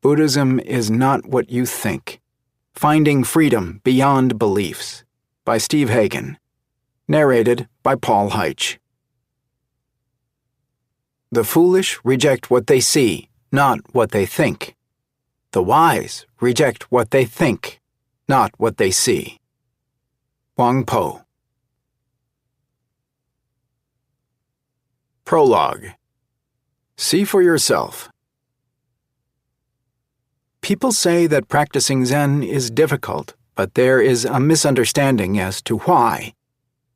Buddhism is not what you think. Finding Freedom Beyond Beliefs by Steve Hagen. Narrated by Paul Heitch. The foolish reject what they see, not what they think. The wise reject what they think, not what they see. Wang Po. Prologue. See for yourself. People say that practicing Zen is difficult, but there is a misunderstanding as to why.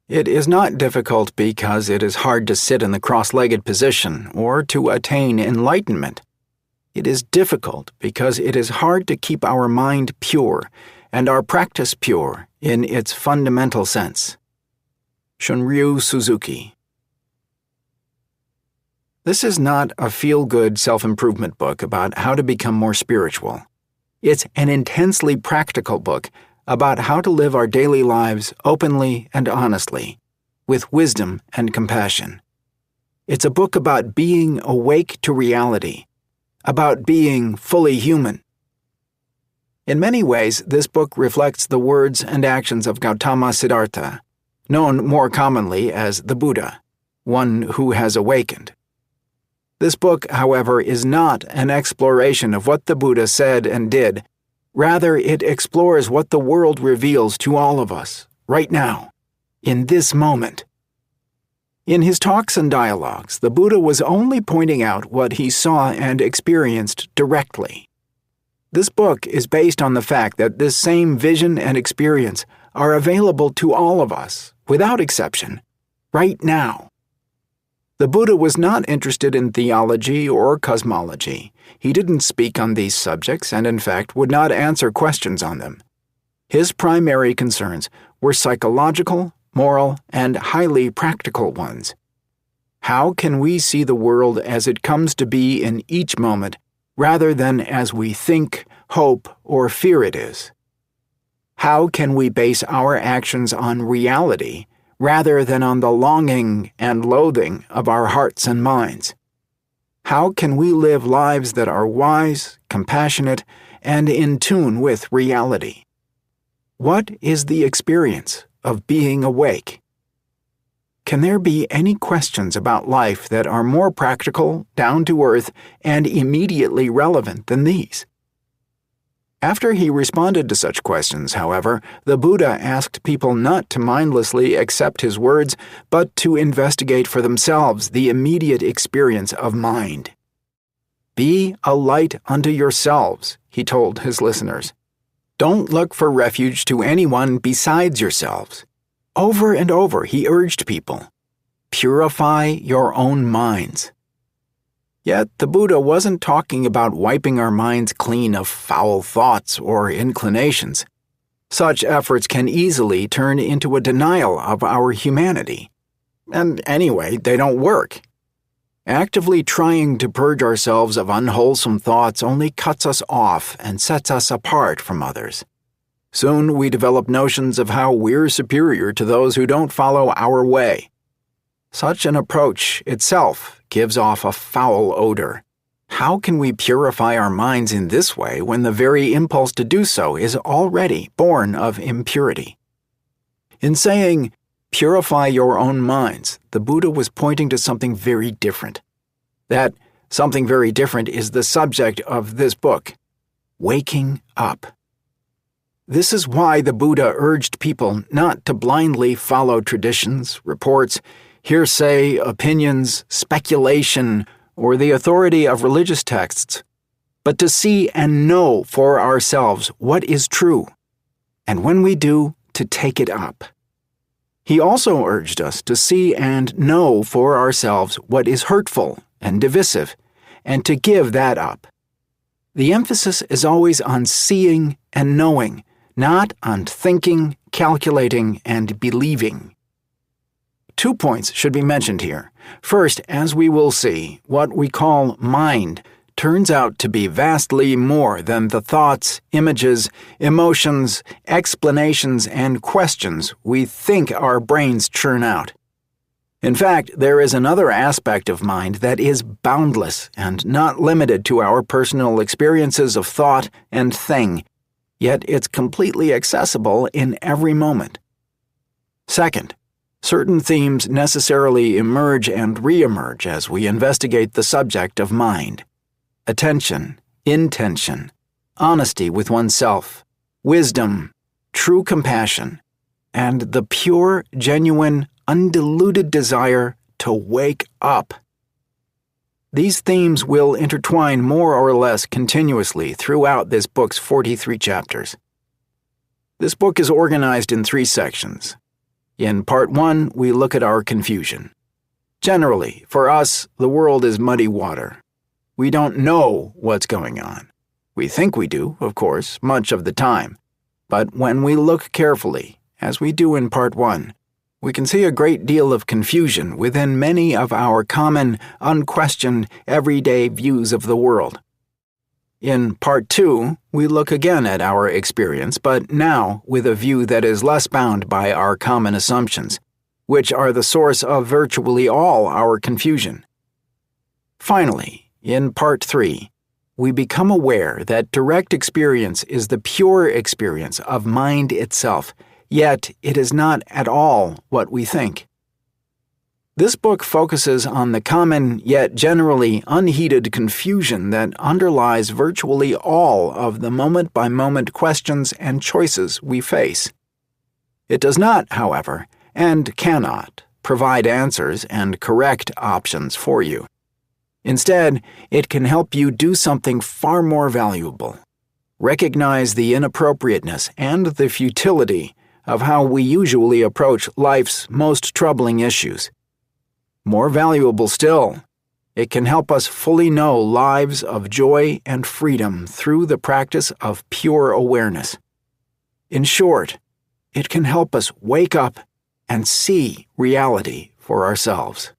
It is not difficult because it is hard to sit in the cross-legged position or to attain enlightenment. It is difficult because it is hard to keep our mind pure and our practice pure in its fundamental sense. Shunryu Suzuki. This is not a feel-good self-improvement book about how to become more spiritual. It's an intensely practical book about how to live our daily lives openly and honestly, with wisdom and compassion. It's a book about being awake to reality, about being fully human. In many ways, this book reflects the words and actions of Gautama Siddhartha, known more commonly as the Buddha, one who has awakened. This book, however, is not an exploration of what the Buddha said and did. Rather, it explores what the world reveals to all of us, right now, in this moment. In his talks and dialogues, the Buddha was only pointing out what he saw and experienced directly. This book is based on the fact that this same vision and experience are available to all of us, without exception, right now. The Buddha was not interested in theology or cosmology. He didn't speak on these subjects and, in fact, would not answer questions on them. His primary concerns were psychological, moral, and highly practical ones. How can we see the world as it comes to be in each moment, rather than as we think, hope, or fear it is? How can we base our actions on reality, rather than on the longing and loathing of our hearts and minds? How can we live lives that are wise, compassionate, and in tune with reality? What is the experience of being awake? Can there be any questions about life that are more practical, down to earth, and immediately relevant than these? After he responded to such questions, however, the Buddha asked people not to mindlessly accept his words, but to investigate for themselves the immediate experience of mind. Be a light unto yourselves, he told his listeners. Don't look for refuge to anyone besides yourselves. Over and over, he urged people, purify your own minds. Yet the Buddha wasn't talking about wiping our minds clean of foul thoughts or inclinations. Such efforts can easily turn into a denial of our humanity. And anyway, they don't work. Actively trying to purge ourselves of unwholesome thoughts only cuts us off and sets us apart from others. Soon we develop notions of how we're superior to those who don't follow our way. Such an approach itself gives off a foul odor. How can we purify our minds in this way when the very impulse to do so is already born of impurity? In saying, purify your own minds, the Buddha was pointing to something very different. That something very different is the subject of this book, waking up. This is why the Buddha urged people not to blindly follow traditions, reports, hearsay, opinions, speculation, or the authority of religious texts, but to see and know for ourselves what is true, and when we do, to take it up. He also urged us to see and know for ourselves what is hurtful and divisive, and to give that up. The emphasis is always on seeing and knowing, not on thinking, calculating, and believing. 2 points should be mentioned here. First, as we will see, what we call mind turns out to be vastly more than the thoughts, images, emotions, explanations, and questions we think our brains churn out. In fact, there is another aspect of mind that is boundless and not limited to our personal experiences of thought and thing, yet it's completely accessible in every moment. Second, certain themes necessarily emerge and re-emerge as we investigate the subject of mind. Attention, intention, honesty with oneself, wisdom, true compassion, and the pure, genuine, undiluted desire to wake up. These themes will intertwine more or less continuously throughout this book's 43 chapters. This book is organized in 3 sections. In Part 1, we look at our confusion. Generally, for us, the world is muddy water. We don't know what's going on. We think we do, of course, much of the time. But when we look carefully, as we do in Part 1, we can see a great deal of confusion within many of our common, unquestioned, everyday views of the world. In Part 2, we look again at our experience, but now with a view that is less bound by our common assumptions, which are the source of virtually all our confusion. Finally, in Part 3, we become aware that direct experience is the pure experience of mind itself, yet it is not at all what we think. This book focuses on the common yet generally unheeded confusion that underlies virtually all of the moment-by-moment questions and choices we face. It does not, however, and cannot, provide answers and correct options for you. Instead, it can help you do something far more valuable. Recognize the inappropriateness and the futility of how we usually approach life's most troubling issues. More valuable still, it can help us fully know lives of joy and freedom through the practice of pure awareness. In short, it can help us wake up and see reality for ourselves.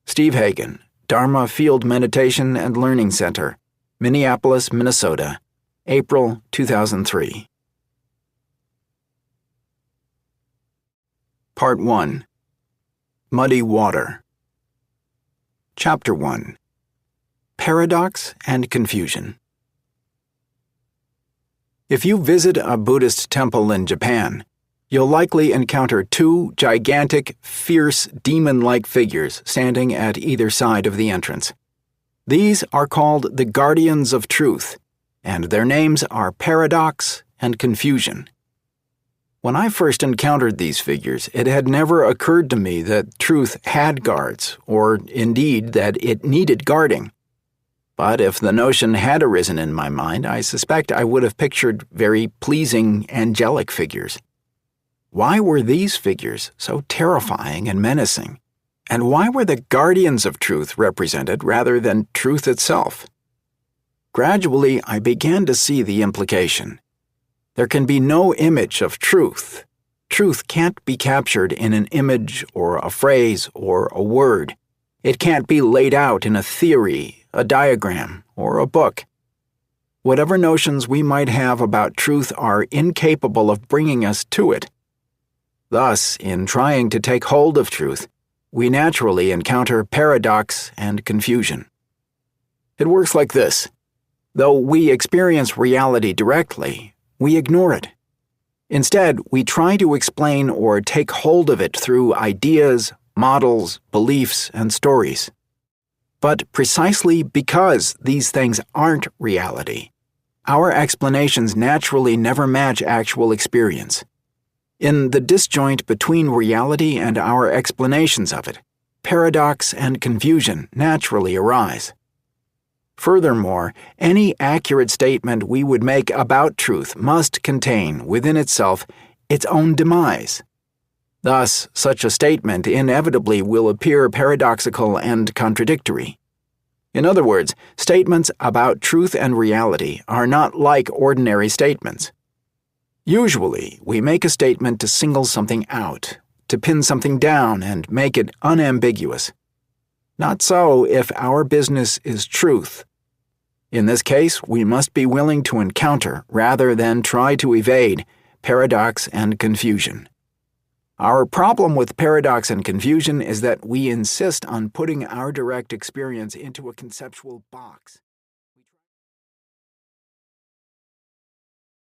Steve Hagen, Dharma Field Meditation and Learning Center, Minneapolis, Minnesota, April 2003. Part 1. Muddy Water. Chapter 1. Paradox and Confusion. If you visit a Buddhist temple in Japan, you'll likely encounter 2 gigantic, fierce, demon-like figures standing at either side of the entrance. These are called the Guardians of Truth, and their names are Paradox and Confusion. When I first encountered these figures, it had never occurred to me that truth had guards, or indeed that it needed guarding. But if the notion had arisen in my mind, I suspect I would have pictured very pleasing, angelic figures. Why were these figures so terrifying and menacing? And why were the guardians of truth represented rather than truth itself? Gradually, I began to see the implication. There can be no image of truth. Truth can't be captured in an image or a phrase or a word. It can't be laid out in a theory, a diagram, or a book. Whatever notions we might have about truth are incapable of bringing us to it. Thus, in trying to take hold of truth, we naturally encounter paradox and confusion. It works like this. Though we experience reality directly, we ignore it. Instead, we try to explain or take hold of it through ideas, models, beliefs, and stories. But precisely because these things aren't reality, our explanations naturally never match actual experience. In the disjoint between reality and our explanations of it, paradox and confusion naturally arise. Furthermore, any accurate statement we would make about truth must contain within itself its own demise. Thus, such a statement inevitably will appear paradoxical and contradictory. In other words, statements about truth and reality are not like ordinary statements. Usually, we make a statement to single something out, to pin something down and make it unambiguous. Not so if our business is truth. In this case, we must be willing to encounter, rather than try to evade, paradox and confusion. Our problem with paradox and confusion is that we insist on putting our direct experience into a conceptual box.